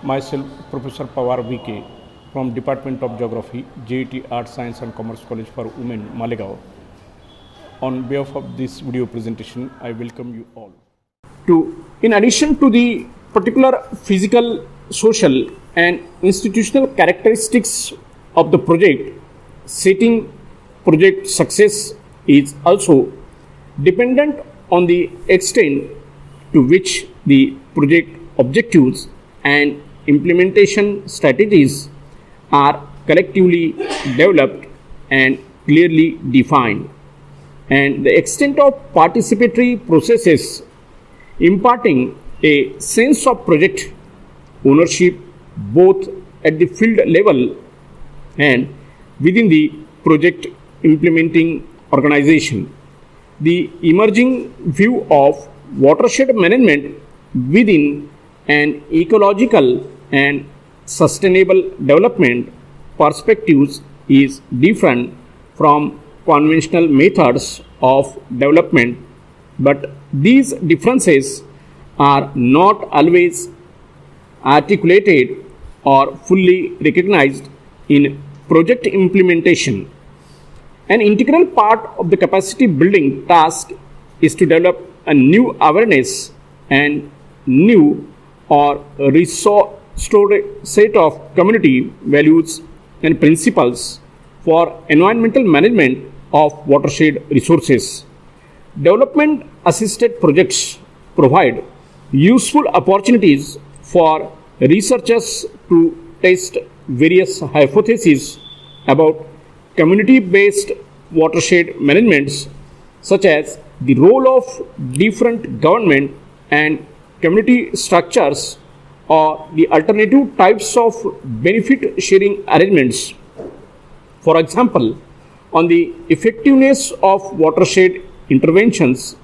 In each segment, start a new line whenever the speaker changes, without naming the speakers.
Myself, Professor Pawar VK from Department of Geography, J.A.T Art, Science and Commerce College for Women, Malegaon. On behalf of this video presentation, I welcome you all. In addition to the particular physical, social and institutional characteristics of the project, setting project success is also dependent on the extent to which the project objectives and implementation strategies are collectively developed and clearly defined, and the extent of participatory processes imparting a sense of project ownership both at the field level and within the project implementing organization. The emerging view of watershed management within an ecological and sustainable development perspectives is different from conventional methods of development, but these differences are not always articulated or fully recognized in project implementation. An integral part of the capacity building task is to develop a new awareness and new or restored set of community values and principles for environmental management of watershed resources. Development assisted projects provide useful opportunities for researchers to test various hypotheses about community-based watershed managements, such as the role of different government and community structures or the alternative types of benefit sharing arrangements. For example, on the effectiveness of watershed interventions,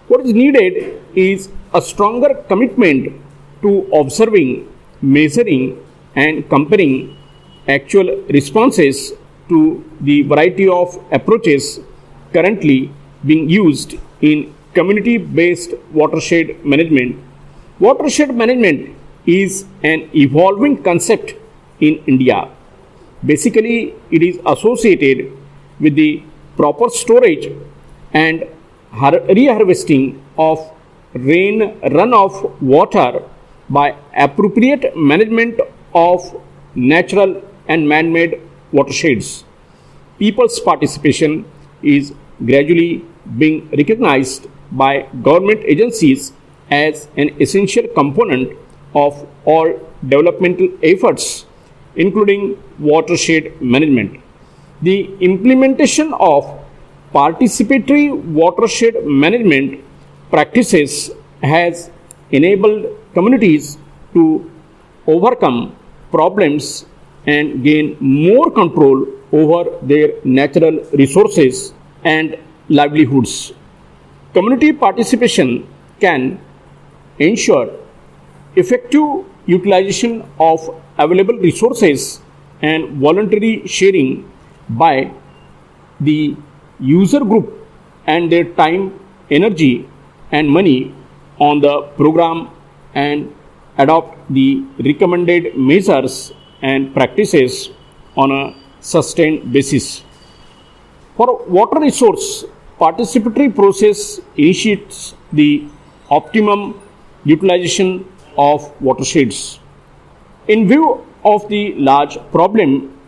what is needed is a stronger commitment to observing, measuring, and comparing actual responses to the variety of approaches currently being used in community-based watershed management. Watershed management is an evolving concept in India. Basically, it is associated with the proper storage and reharvesting of rain runoff water by appropriate management of natural and man-made watersheds. People's participation is gradually being recognized by government agencies as an essential component of all developmental efforts, including watershed management. The implementation of participatory watershed management practices has enabled communities to overcome problems and gain more control over their natural resources and livelihoods. Community participation can ensure effective utilization of available resources and voluntary sharing by the user group and their time, energy, and money on the program and adopt the recommended measures and practices on a sustained basis. For water resource, participatory process initiates the optimum utilization of watersheds. In view of the large problem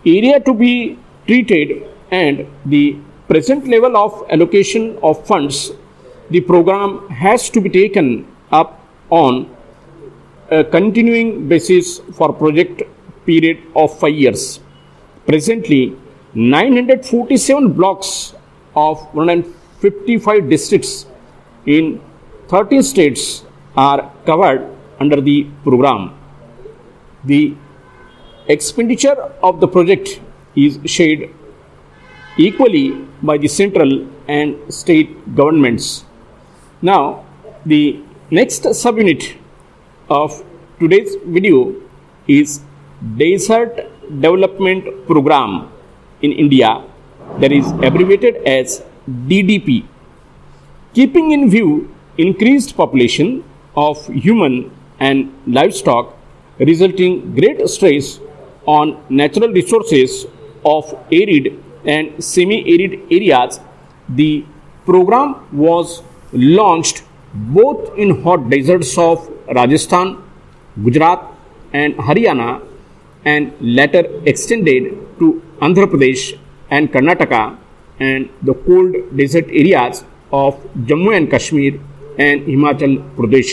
area to be treated and the present level of allocation of funds, the program has to be taken up on a continuing basis for project period of 5 years. Presently, 947 blocks of 155 districts in 13 states are covered under the program. The expenditure of the project is shared equally by the central and state governments. Now, the next subunit of today's video is Desert Development Program in India, that is abbreviated as DDP. Keeping in view increased population of human and livestock resulting great stress on natural resources of arid and semi-arid areas. The program was launched both in hot deserts of Rajasthan, Gujarat, and Haryana, and later extended to Andhra Pradesh and Karnataka and the cold desert areas of Jammu and Kashmir and Himachal Pradesh.